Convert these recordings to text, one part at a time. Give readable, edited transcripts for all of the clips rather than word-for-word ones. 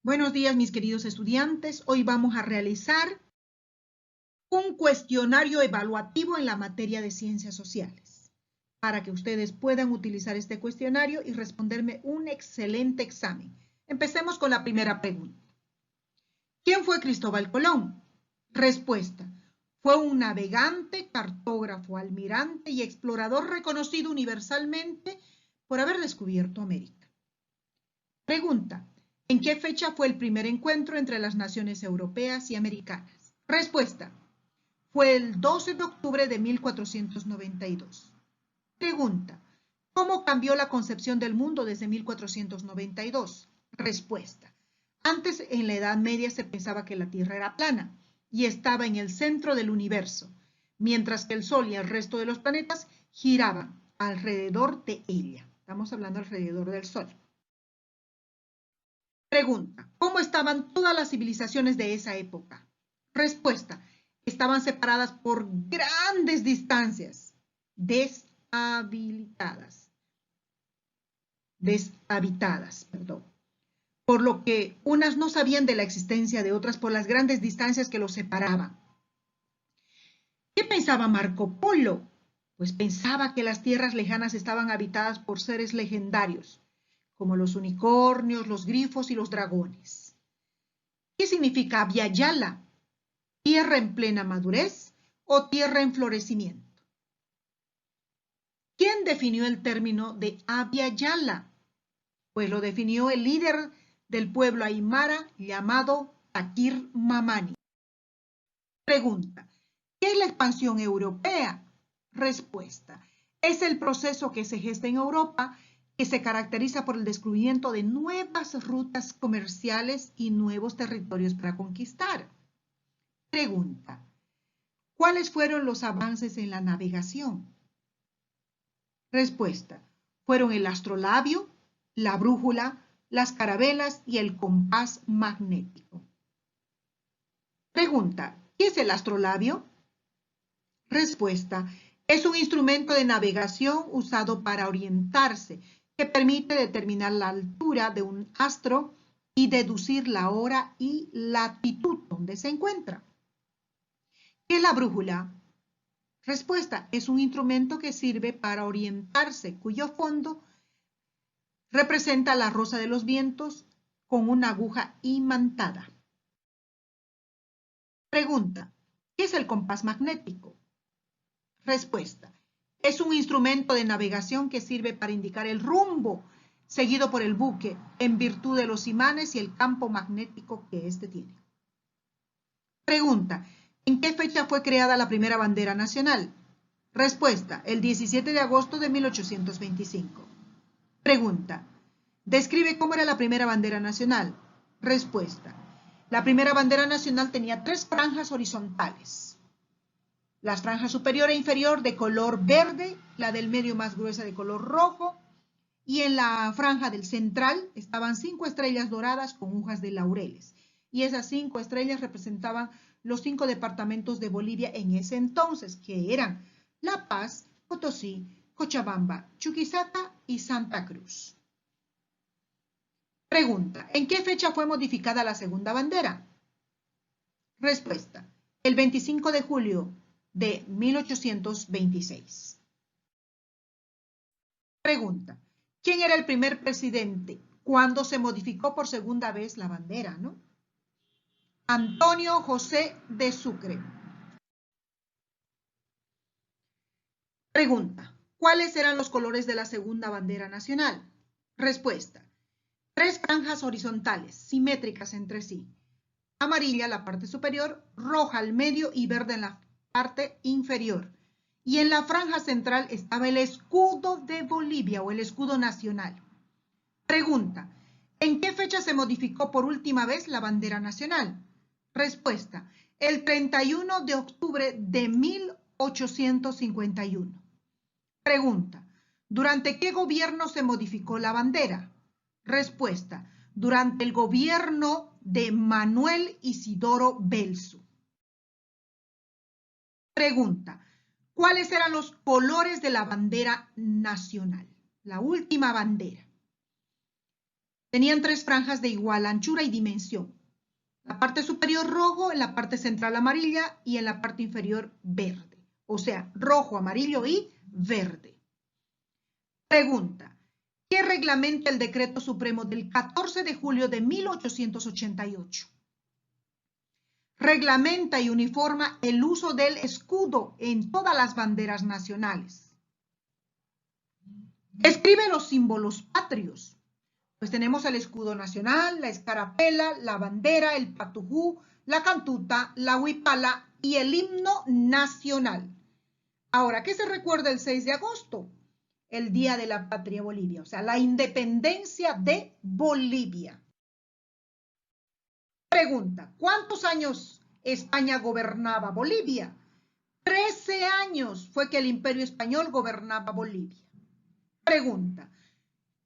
Buenos días, mis queridos estudiantes. Hoy vamos a realizar un cuestionario evaluativo en la materia de ciencias sociales, para que ustedes puedan utilizar este cuestionario y responderme un excelente examen. Empecemos con la primera pregunta. ¿Quién fue Cristóbal Colón? Respuesta. Fue un navegante, cartógrafo, almirante y explorador reconocido universalmente por haber descubierto América. Pregunta. ¿En qué fecha fue el primer encuentro entre las naciones europeas y americanas? Respuesta. Fue el 12 de octubre de 1492. Pregunta. ¿Cómo cambió la concepción del mundo desde 1492? Respuesta. Antes, en la Edad Media, se pensaba que la Tierra era plana y estaba en el centro del universo, mientras que el Sol y el resto de los planetas giraban alrededor de ella. Estamos hablando alrededor del Sol. Pregunta. ¿Cómo estaban todas las civilizaciones de esa época? Respuesta. Estaban separadas por grandes distancias, deshabitadas, por lo que unas no sabían de la existencia de otras por las grandes distancias que los separaban. ¿Qué pensaba Marco Polo? Pues pensaba que las tierras lejanas estaban habitadas por seres legendarios, como los unicornios, los grifos y los dragones. ¿Qué significa Abya Yala? ¿Tierra en plena madurez o tierra en florecimiento? ¿Quién definió el término de Abya Yala? Pues lo definió el líder del pueblo aymara llamado Takir Mamani. Pregunta. ¿Qué es la expansión europea? Respuesta. Es el proceso que se gesta en Europa que se caracteriza por el descubrimiento de nuevas rutas comerciales y nuevos territorios para conquistar. Pregunta. ¿Cuáles fueron los avances en la navegación? Respuesta. Fueron el astrolabio, la brújula, las carabelas y el compás magnético. Pregunta. ¿Qué es el astrolabio? Respuesta. Es un instrumento de navegación usado para orientarse, que permite determinar la altura de un astro y deducir la hora y latitud donde se encuentra. ¿Qué es la brújula? Respuesta. Es un instrumento que sirve para orientarse, cuyo fondo representa la rosa de los vientos con una aguja imantada. Pregunta. ¿Qué es el compás magnético? Respuesta. Es un instrumento de navegación que sirve para indicar el rumbo seguido por el buque en virtud de los imanes y el campo magnético que éste tiene. Pregunta. ¿En qué fecha fue creada la primera bandera nacional? Respuesta. El 17 de agosto de 1825. Pregunta. Describe cómo era la primera bandera nacional. Respuesta. La primera bandera nacional tenía 3 franjas horizontales. Las franjas superior e inferior de color verde, la del medio más gruesa de color rojo, y en la franja del central estaban 5 estrellas doradas con hojas de laureles. Y esas 5 estrellas representaban los 5 departamentos de Bolivia en ese entonces, que eran La Paz, Potosí, Cochabamba, Chuquisaca y Santa Cruz. Pregunta. ¿En qué fecha fue modificada la segunda bandera? Respuesta. El 25 de julio de 1826. Pregunta. ¿Quién era el primer presidente cuando se modificó por segunda vez la bandera, no? Antonio José de Sucre. Pregunta. ¿Cuáles eran los colores de la segunda bandera nacional? Respuesta. 3 franjas horizontales, simétricas entre sí. Amarilla la parte superior, roja al medio y verde en la parte inferior. Y en la franja central estaba el escudo de Bolivia o el escudo nacional. Pregunta. ¿En qué fecha se modificó por última vez la bandera nacional? Respuesta. El 31 de octubre de 1851. Pregunta. ¿Durante qué gobierno se modificó la bandera? Respuesta. Durante el gobierno de Manuel Isidoro Belzu. Pregunta. ¿Cuáles eran los colores de la bandera nacional? La última bandera. Tenían 3 franjas de igual anchura y dimensión. La parte superior rojo, en la parte central amarilla y en la parte inferior verde. O sea, rojo, amarillo y verde. Pregunta. ¿Qué reglamenta el Decreto Supremo del 14 de julio de 1888? Reglamenta y uniforma el uso del escudo en todas las banderas nacionales. Escribe los símbolos patrios. Pues tenemos el escudo nacional, la escarapela, la bandera, el patujú, la cantuta, la huipala y el himno nacional. Ahora, ¿qué se recuerda el 6 de agosto? El Día de la Patria Bolivia, o sea, la independencia de Bolivia. Pregunta, ¿cuántos años España gobernaba Bolivia? 13 años fue que el Imperio Español gobernaba Bolivia. Pregunta,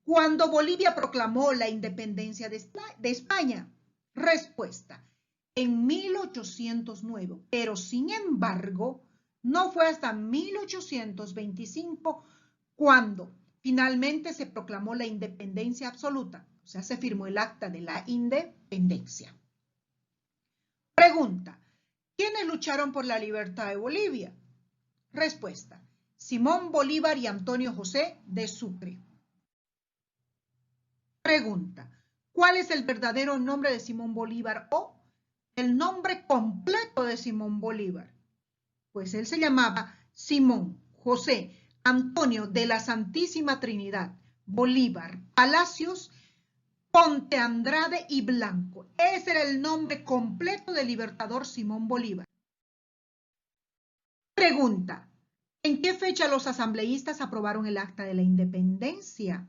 ¿cuándo Bolivia proclamó la independencia de España? Respuesta, en 1809, pero sin embargo, no fue hasta 1825 cuando finalmente se proclamó la independencia absoluta, o sea, se firmó el acta de la independencia. Pregunta, ¿quiénes lucharon por la libertad de Bolivia? Respuesta, Simón Bolívar y Antonio José de Sucre. Pregunta, ¿cuál es el verdadero nombre de Simón Bolívar o el nombre completo de Simón Bolívar? Pues él se llamaba Simón José Antonio de la Santísima Trinidad Bolívar Palacios Ponte Andrade y Blanco. Ese era el nombre completo del libertador Simón Bolívar. Pregunta, ¿en qué fecha los asambleístas aprobaron el Acta de la Independencia?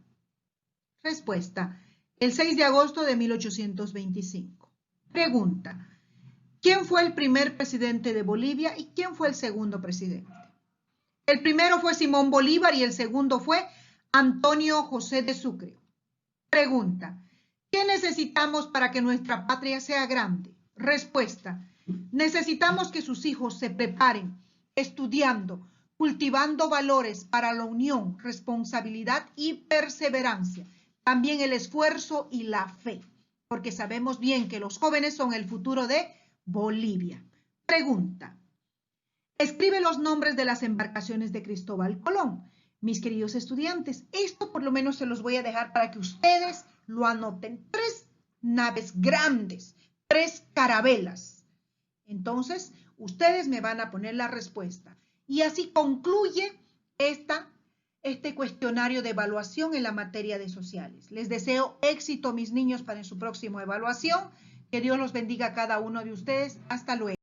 Respuesta, el 6 de agosto de 1825. Pregunta, ¿quién fue el primer presidente de Bolivia y quién fue el segundo presidente? El primero fue Simón Bolívar y el segundo fue Antonio José de Sucre. Pregunta, ¿qué necesitamos para que nuestra patria sea grande? Respuesta, necesitamos que sus hijos se preparen estudiando, cultivando valores para la unión, responsabilidad y perseverancia. También el esfuerzo y la fe, porque sabemos bien que los jóvenes son el futuro de Bolivia. Pregunta. Escribe los nombres de las embarcaciones de Cristóbal Colón. Mis queridos estudiantes, esto por lo menos se los voy a dejar para que ustedes lo anoten. 3 naves grandes, 3 carabelas. Entonces, ustedes me van a poner la respuesta. Y así concluye este cuestionario de evaluación en la materia de sociales. Les deseo éxito, mis niños, para su próxima evaluación. Que Dios los bendiga a cada uno de ustedes. Hasta luego.